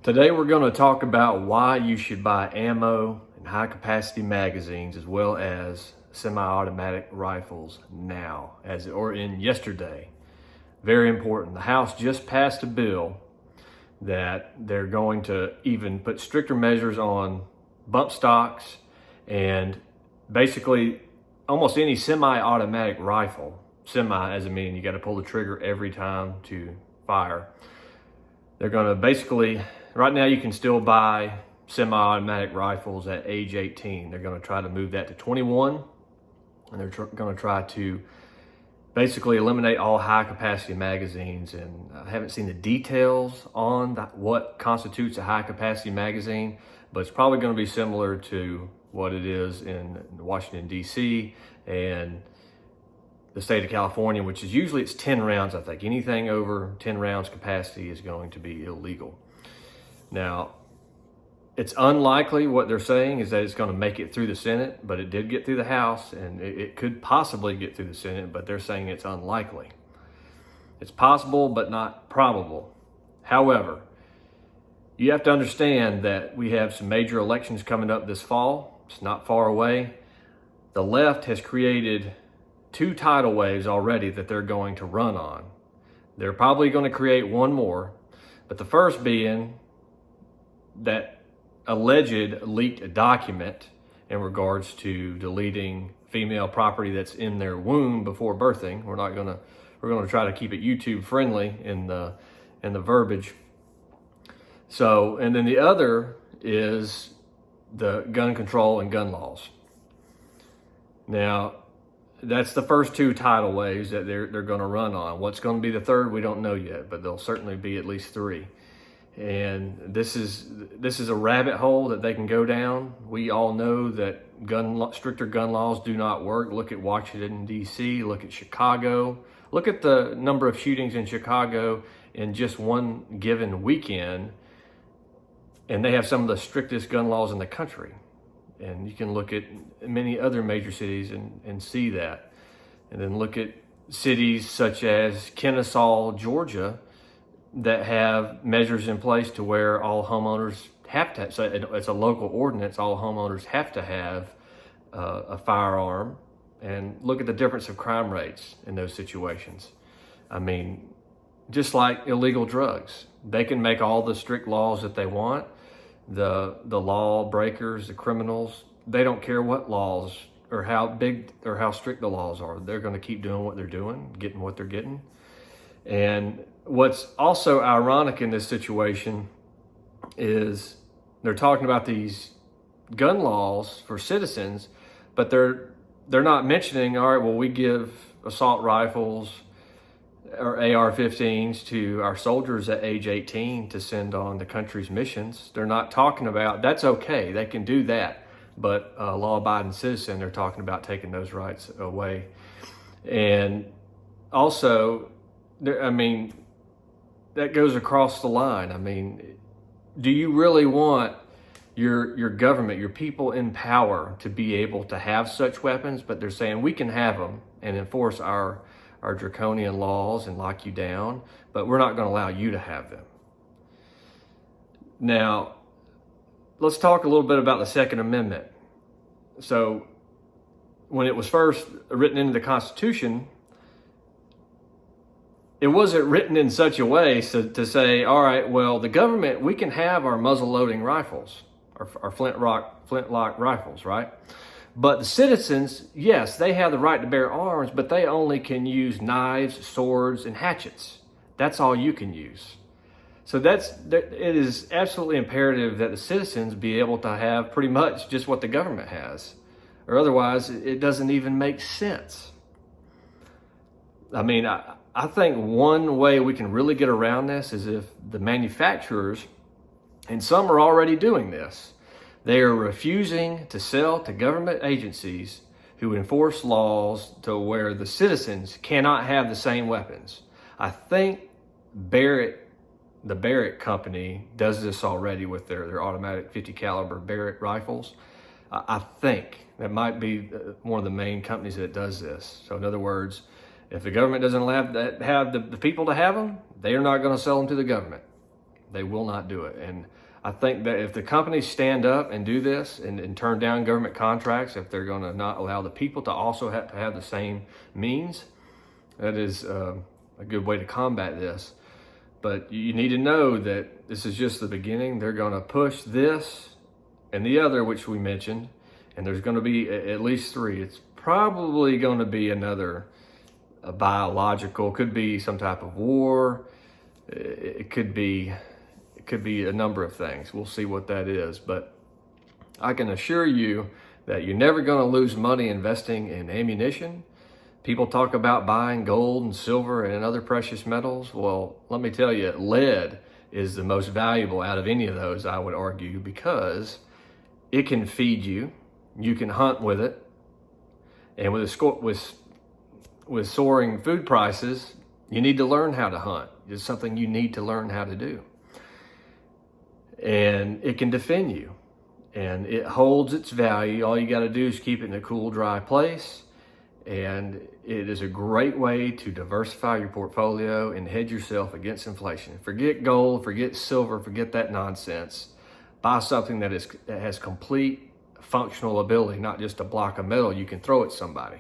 Today we're going to talk about why you should buy ammo and high capacity magazines as well as semi-automatic rifles now or in yesterday. Very important. The House just passed a bill that they're going to even put stricter measures on bump stocks and basically almost any semi-automatic rifle. Semi as in meaning you got to pull the trigger every time to fire. They're going to basically, right now you can still buy semi-automatic rifles at age 18. They're going to try to move that to 21, and they're going to try to basically eliminate all high capacity magazines. And I haven't seen the details on what constitutes a high capacity magazine, but it's probably going to be similar to what it is in Washington, D.C. and the state of California, which is usually it's 10 rounds, I think. Anything over 10 rounds capacity is going to be illegal. Now, it's unlikely what they're saying is that it's going to make it through the Senate, but it did get through the House, and it could possibly get through the Senate, but they're saying it's unlikely. It's possible, but not probable. However, you have to understand that we have some major elections coming up this fall. It's not far away. The left has created 2 tidal waves already that they're going to run on. They're probably going to create one more, but the first being that alleged leaked document in regards to deleting female property that's in their womb before birthing. We're going to try to keep it YouTube friendly in the verbiage. So, and then the other is the gun control and gun laws. Now, that's the first 2 tidal waves that they're going to run on. What's going to be the third, we don't know yet, but there'll certainly be at least 3. And this is a rabbit hole that they can go down. We all know that stricter gun laws do not work. Look at Washington, D.C., look at Chicago. Look at the number of shootings in Chicago in just one given weekend, and they have some of the strictest gun laws in the country. And you can look at many other major cities and see that. And then look at cities such as Kennesaw, Georgia, that have measures in place to where all homeowners have to, so it's a local ordinance, all homeowners have to have a firearm. And look at the difference of crime rates in those situations. I mean, just like illegal drugs, they can make all the strict laws that they want. The law breakers, the criminals, they don't care what laws or how big or how strict the laws are. They're going to keep doing what they're doing, getting what they're getting. And what's also ironic in this situation is they're talking about these gun laws for citizens, but they're not mentioning, all right, well, we give assault rifles or AR-15s to our soldiers at age 18 to send on the country's missions. They're not talking about, that's okay, they can do that, but a law-abiding citizen, they're talking about taking those rights away. And also, I mean, that goes across the line. I mean, do you really want your government, your people in power to be able to have such weapons? But they're saying we can have them and enforce our draconian laws and lock you down, but we're not going to allow you to have them. Now, let's talk a little bit about the Second Amendment. So, when it was first written into the Constitution, it wasn't written in such a way to say, all right, well, the government, we can have our muzzle-loading rifles, our flintlock rifles, right? But the citizens, yes, they have the right to bear arms, but they only can use knives, swords, and hatchets. That's all you can use. So it is absolutely imperative that the citizens be able to have pretty much just what the government has, or otherwise it doesn't even make sense. I mean, I think one way we can really get around this is if the manufacturers, and some are already doing this, they are refusing to sell to government agencies who enforce laws to where the citizens cannot have the same weapons. I think the Barrett company does this already with their automatic 50 caliber Barrett rifles. I think that might be one of the main companies that does this. So in other words, if the government doesn't have the people to have them, they are not going to sell them to the government. They will not do it. And I think that if the companies stand up and do this and turn down government contracts, if they're going to not allow the people to also have to have the same means, that is a good way to combat this. But you need to know that this is just the beginning. They're going to push this and the other, which we mentioned, and there's going to be at least 3. It's probably going to be another biological, could be some type of war. It could be a number of things. We'll see what that is. But I can assure you that you're never going to lose money investing in ammunition. People talk about buying gold and silver and other precious metals. Well, let me tell you, lead is the most valuable out of any of those, I would argue, because it can feed you. You can hunt with it. And with soaring food prices, you need to learn how to hunt. It's something you need to learn how to do. And it can defend you. And it holds its value. All you got to do is keep it in a cool, dry place. And it is a great way to diversify your portfolio and hedge yourself against inflation. Forget gold, forget silver, forget that nonsense. Buy something that has complete functional ability, not just a block of metal you can throw at somebody.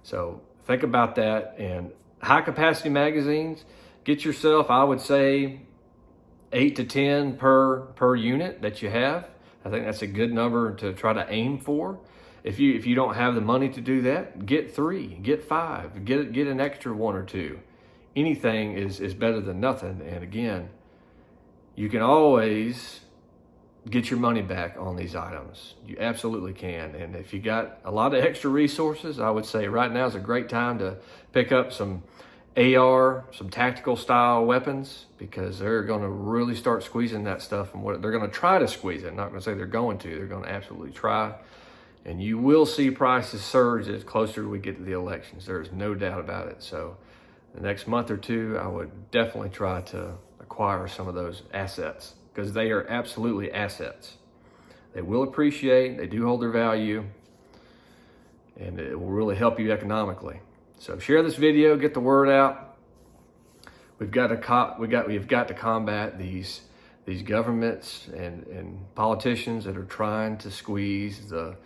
So think about that. And high capacity magazines, get yourself, I would say, 8 to 10 per unit that you have. I think that's a good number to try to aim for. If you don't have the money to do that, get 3, get 5, get an extra 1 or 2. Anything is better than nothing. And again, you can always get your money back on these items. You absolutely can. And if you got a lot of extra resources, I would say right now is a great time to pick up some AR, some tactical style weapons, because they're going to really start squeezing that stuff. And they're going to try to squeeze it. I'm not going to say they're going to. They're going to absolutely try. And you will see prices surge as closer we get to the elections. There is no doubt about it. So the next month or 2, I would definitely try to acquire some of those assets, because they are absolutely assets. They will appreciate, they do hold their value, and it will really help you economically. So share this video, get the word out. We've got to combat these governments and politicians that are trying to squeeze the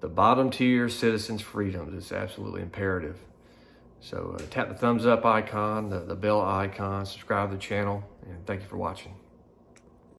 bottom tier citizens' freedoms. It's absolutely imperative. So tap the thumbs up icon, the bell icon, subscribe to the channel, and thank you for watching.